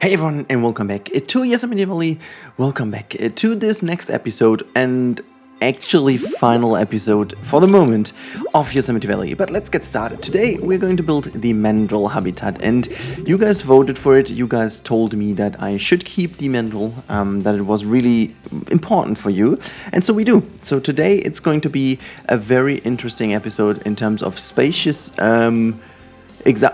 Hey everyone, and welcome back to Yosemite Valley. Welcome back to this next episode, and actually final episode for the moment of Yosemite Valley. But let's get started. Today we're going to build the Mandrel Habitat, and you guys voted for it. You guys told me that I should keep the Mandrel, that it was really important for you, and so we do. So today it's going to be a very interesting episode in terms of spacious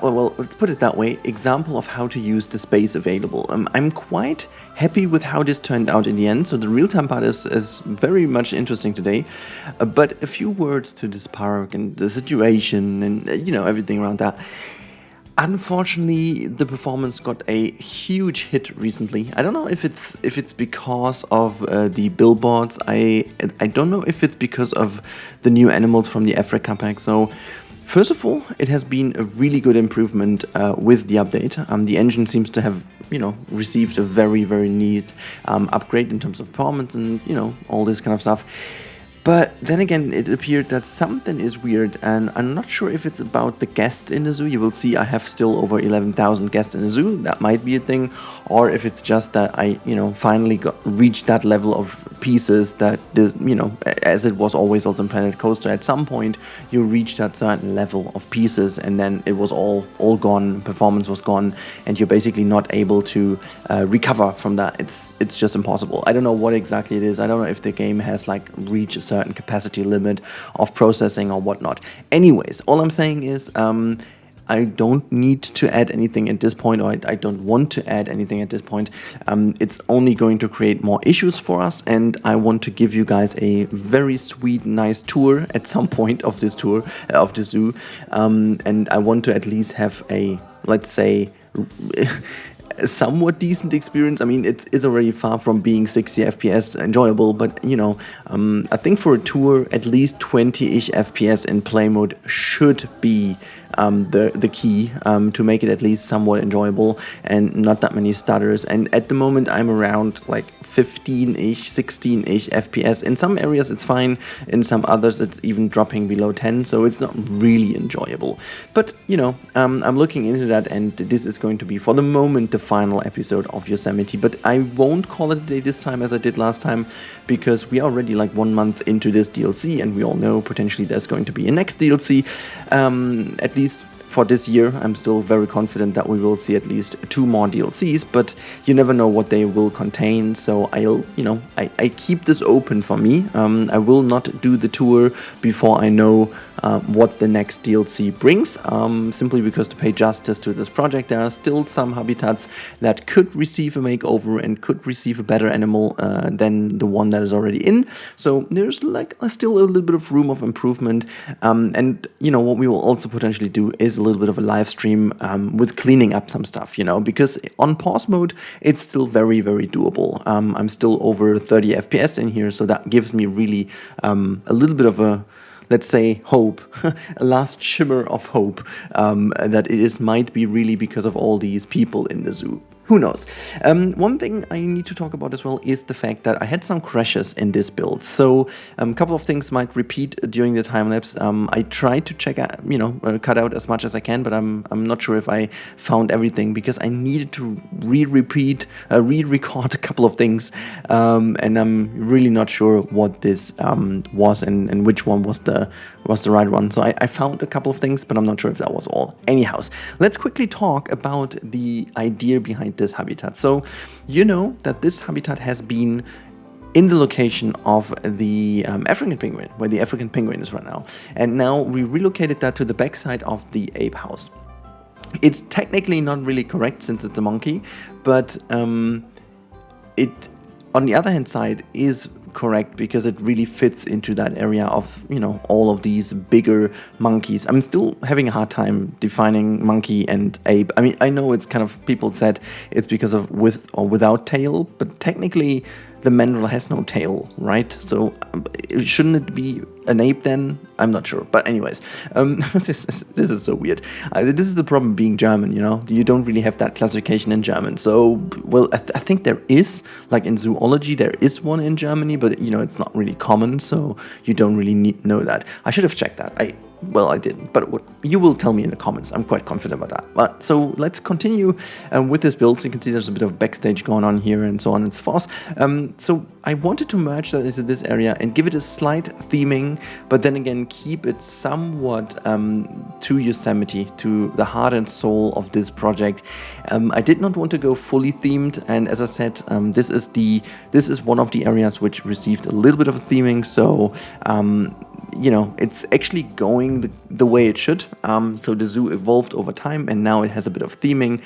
well, let's put it that way, example of how to use the space available. I'm quite happy with how this turned out in the end, so the real-time part is very much interesting today. But a few words to this park and the situation and, everything around that. Unfortunately, the performance got a huge hit recently. I don't know if it's because of the billboards. I don't know if it's because of the new animals from the Africa pack. So first of all, it has been a really good improvement with the update. The engine seems to have, received a very, very neat upgrade in terms of performance and, all this kind of stuff. But then again, it appeared that something is weird, and I'm not sure if it's about the guests in the zoo. You will see I have still over 11,000 guests in the zoo. That might be a thing, or if it's just that I, finally reached that level of pieces that, as it was always also in Planet Coaster, at some point you reach that certain level of pieces, and then it was all gone. Performance was gone, and you're basically not able to recover from that. It's just impossible. I don't know what exactly it is. I don't know if the game has reached a certain capacity limit of processing or whatnot. Anyways, all I'm saying is I don't need to add anything at this point, or I don't want to add anything at this point. It's only going to create more issues for us, and I want to give you guys a very sweet, nice tour at some point of this tour, of the zoo. And I want to at least have a, let's say, somewhat decent experience. I mean, it's already far from being 60 FPS enjoyable, but I think for a tour, at least 20-ish FPS in play mode should be the key to make it at least somewhat enjoyable and not that many stutters. And at the moment, I'm around 15-ish, 16-ish FPS. In some areas it's fine, in some others it's even dropping below 10, so it's not really enjoyable. But, I'm looking into that, and this is going to be, for the moment, the final episode of Yosemite. But I won't call it a day this time as I did last time, because we are already 1 month into this DLC, and we all know potentially there's going to be a next DLC, at least for this year. I'm still very confident that we will see at least 2 more DLCs, but you never know what they will contain, so I keep this open for me. I will not do the tour before I know what the next DLC brings, simply because to pay justice to this project, there are still some habitats that could receive a makeover and could receive a better animal than the one that is already in, so there's still a little bit of room of improvement, and what we will also potentially do is a little bit of a live stream with cleaning up some stuff, because on pause mode it's still very, very doable. I'm still over 30 FPS in here, so that gives me really a little bit of a, let's say, hope, a last shimmer of hope, that it might be really because of all these people in the zoo. Who knows? One thing I need to talk about as well is the fact that I had some crashes in this build. So a couple of things might repeat during the time lapse. I tried to check out, cut out as much as I can, but I'm not sure if I found everything, because I needed to re-record a couple of things, and I'm really not sure what this was and which one was the right one. So I found a couple of things, but I'm not sure if that was all. Anyhow, let's quickly talk about the idea behind this habitat. So that this habitat has been in the location of the African penguin, where the African penguin is right now, and now we relocated that to the backside of the ape house. It's technically not really correct since it's a monkey, but it, on the other hand side, is correct because it really fits into that area of all of these bigger monkeys. I'm still having a hard time defining monkey and ape. I mean, I know it's kind of, people said it's because of with or without tail, but technically the Mandrel has no tail, right? So shouldn't it be an ape then? I'm not sure. But anyways, this is so weird. This is the problem being German, You don't really have that classification in German. So, well, I think there is, in zoology, there is one in Germany, but, it's not really common, so you don't really know that. I should have checked that. well, I didn't, but you will tell me in the comments. I'm quite confident about that. But so let's continue with this build. So you can see there's a bit of backstage going on here and so on and so forth. So I wanted to merge that into this area and give it a slight theming, but then again keep it somewhat to Yosemite, to the heart and soul of this project. I did not want to go fully themed, and as I said, this is one of the areas which received a little bit of a theming. So you know, it's actually going the way it should. So the zoo evolved over time, and now it has a bit of theming,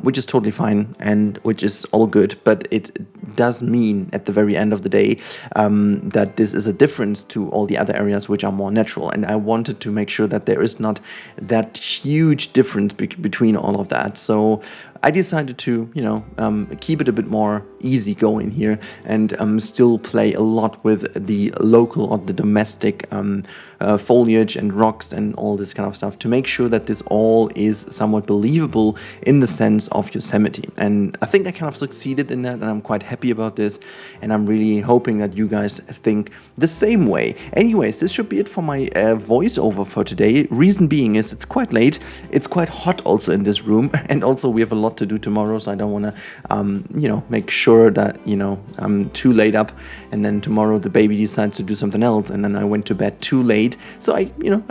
which is totally fine and which is all good. But it does mean at the very end of the day that this is a difference to all the other areas which are more natural. And I wanted to make sure that there is not that huge difference between all of that. So I decided to, you know, keep it a bit more easy going here and still play a lot with the local or the domestic foliage and rocks and all this kind of stuff to make sure that this all is somewhat believable in the sense of Yosemite. And I think I kind of succeeded in that, and I'm quite happy about this, and I'm really hoping that you guys think the same way. Anyways, this should be it for my voiceover for today. Reason being is it's quite late, it's quite hot also in this room, and also we have a lot to do tomorrow, so I don't want to you know, make sure that, you know, I'm too late up and then tomorrow the baby decides to do something else and then I went to bed too late. So I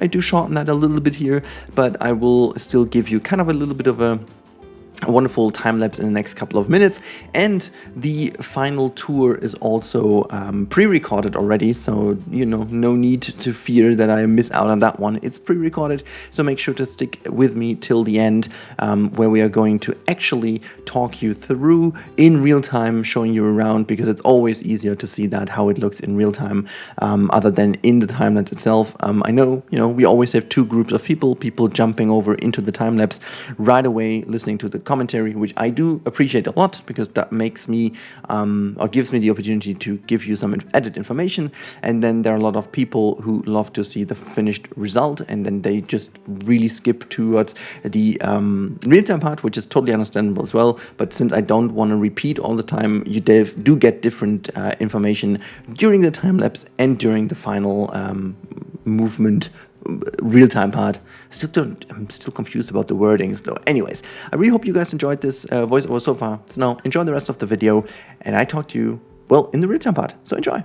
do shorten that a little bit here, but I will still give you kind of a little bit of a wonderful time lapse in the next couple of minutes. And the final tour is also pre-recorded already, so you know, no need to fear that I miss out on that one. It's pre-recorded, so make sure to stick with me till the end, where we are going to actually talk you through in real time, showing you around, because it's always easier to see that how it looks in real time other than in the time lapse itself. I know, you know, we always have two groups of people jumping over into the time lapse right away, listening to the commentary, which I do appreciate a lot, because that makes me or gives me the opportunity to give you some added information. And then there are a lot of people who love to see the finished result, and then they just really skip towards the real-time part, which is totally understandable as well. But since I don't want to repeat all the time, you do get different information during the time lapse and during the final movement real-time part. I'm still confused about the wordings though. Anyways, I really hope you guys enjoyed this voiceover so far. So now enjoy the rest of the video, and I talk to you, well, in the real-time part. So enjoy.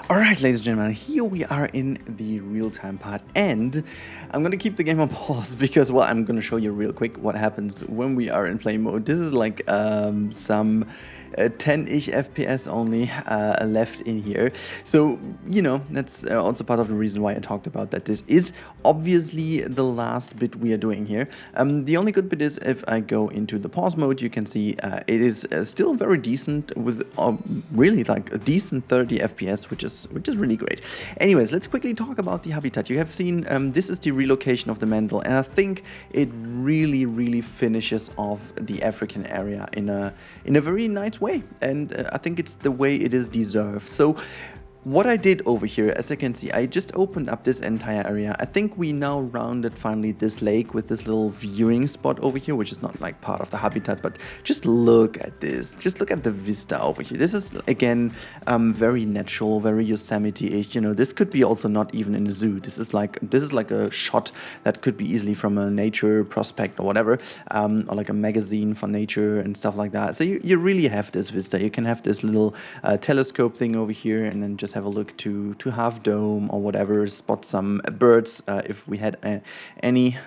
Alright, ladies and gentlemen, here we are in the real-time part, and I'm gonna keep the game on pause because, well, I'm gonna show you real quick what happens when we are in play mode. This is like some 10-ish FPS only left in here. So, you know, that's also part of the reason why I talked about that. This is obviously the last bit we are doing here. The only good bit is if I go into the pause mode, you can see it is still very decent with really like a decent 30 FPS, which is really great. Anyways, let's quickly talk about the habitat. You have seen this is the relocation of the Mandrel, and I think it really finishes off the African area in a very nice way, and I think it's the way it is deserved. So what I did over here, as you can see, I just opened up this entire area. I think we now rounded finally this lake with this little viewing spot over here, which is not like part of the habitat, but just look at this. Just look at the vista over here. This is, again, very natural, very Yosemite-ish. You know, this could be also not even in a zoo. This is like a shot that could be easily from a nature prospect or whatever, or like a magazine for nature and stuff like that. So you really have this vista. You can have this little telescope thing over here, and then just have a look to Half Dome or whatever, spot some birds if we had any,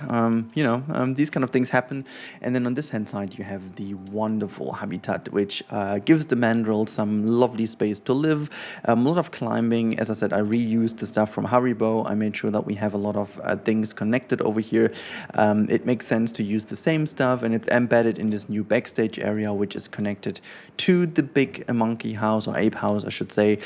you know, these kind of things happen. And then on this hand side you have the wonderful habitat, which gives the Mandrel some lovely space to live, a lot of climbing. As I said, I reused the stuff from Haribo. I made sure that we have a lot of things connected over here. It makes sense to use the same stuff, and it's embedded in this new backstage area, which is connected to the big monkey house, or ape house I should say.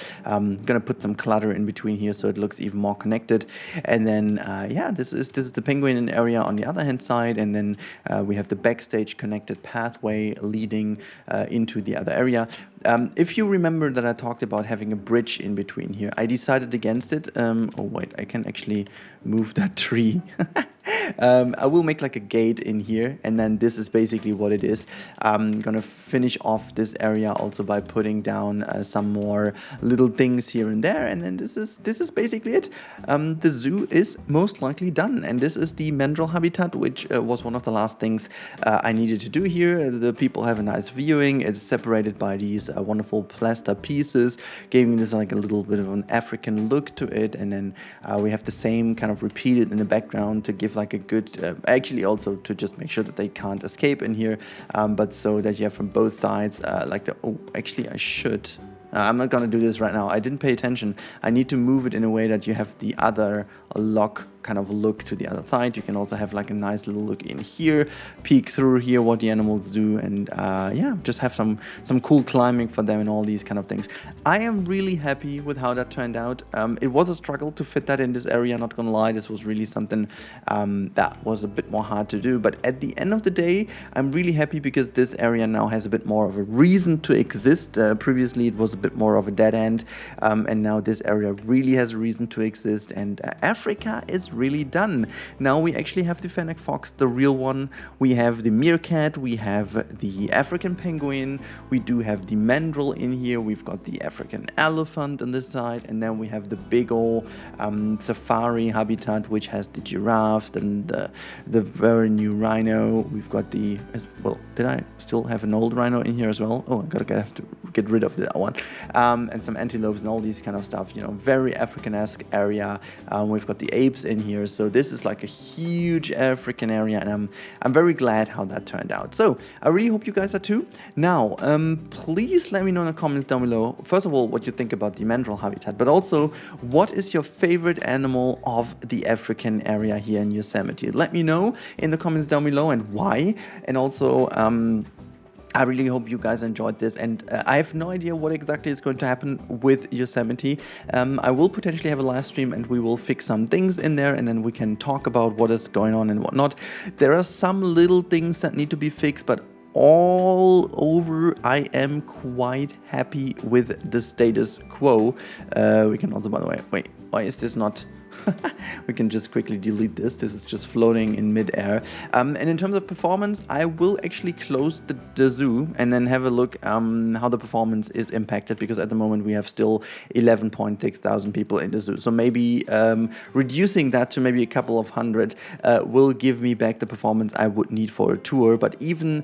Gonna put some clutter in between here so it looks even more connected. And then yeah, this is the penguin area on the other hand side, and then we have the backstage connected pathway leading into the other area. If you remember that I talked about having a bridge in between here, I decided against it. Oh wait, I can actually move that tree. I will make like a gate in here, and then this is basically what it is. I'm gonna finish off this area also by putting down some more little things here and there, and then this is basically it. The zoo is most likely done, and this is the Mandrel habitat, which was one of the last things I needed to do here. The people have a nice viewing. It's separated by these wonderful plaster pieces, giving this like a little bit of an African look to it, and then we have the same kind of repeated in the background to give like a good, actually also to just make sure that they can't escape in here, but so that you have from both sides like the, oh, actually I should, I'm not gonna do this right now, I didn't pay attention. I need to move it in a way that you have the other lock kind of look to the other side. You can also have like a nice little look in here, peek through here what the animals do, and yeah, just have some cool climbing for them and all these kind of things. I am really happy with how that turned out. It was a struggle to fit that in this area, not gonna lie. This was really something that was a bit more hard to do, but at the end of the day I'm really happy because this area now has a bit more of a reason to exist. Previously it was a bit more of a dead end, and now this area really has a reason to exist, and Africa is really done. Now we actually have the Fennec Fox, the real one. We have the Meerkat, we have the African penguin, we do have the Mandrill in here, we've got the African elephant on this side, and then we have the big old safari habitat, which has the giraffe and the very new rhino. We've got the, well, did I still have an old rhino in here as well? Oh, I have to get rid of that one. And some antelopes and all these kind of stuff, you know, very African-esque area. We've got the apes in here, so this is like a huge African area, and I'm very glad how that turned out. So I really hope you guys are too. Now please let me know in the comments down below, first of all, what you think about the Mandrel habitat, but also what is your favorite animal of the African area here in Yosemite. Let me know in the comments down below and why, and also I really hope you guys enjoyed this, and I have no idea what exactly is going to happen with Yosemite. I will potentially have a live stream and we will fix some things in there, and then we can talk about what is going on and whatnot. There are some little things that need to be fixed, but all over I am quite happy with the status quo. We can also, by the way, wait, why is this not... we can just quickly delete this. This is just floating in mid-air. And in terms of performance, I will actually close the zoo and then have a look how the performance is impacted, because at the moment we have still 11.6 thousand people in the zoo. So maybe reducing that to maybe a couple of hundred will give me back the performance I would need for a tour. But even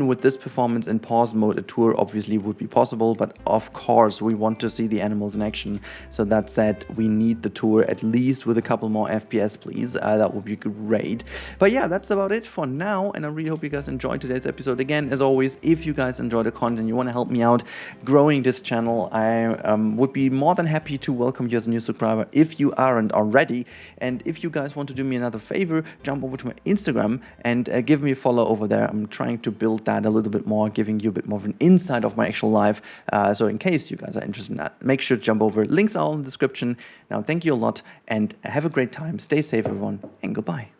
with this performance in pause mode, a tour obviously would be possible, but of course we want to see the animals in action. So that said, we need the tour at least with a couple more FPS, please. That would be great. But yeah, that's about it for now, and I really hope you guys enjoyed today's episode. Again, as always, if you guys enjoy the content, you want to help me out growing this channel, I would be more than happy to welcome you as a new subscriber if you aren't already. And if you guys want to do me another favor, jump over to my Instagram and give me a follow over there. I'm trying to build that a little bit more, giving you a bit more of an insight of my actual life. So in case you guys are interested in that, make sure to jump over. Links are all in the description. Now, thank you a lot and have a great time. Stay safe, everyone, and goodbye.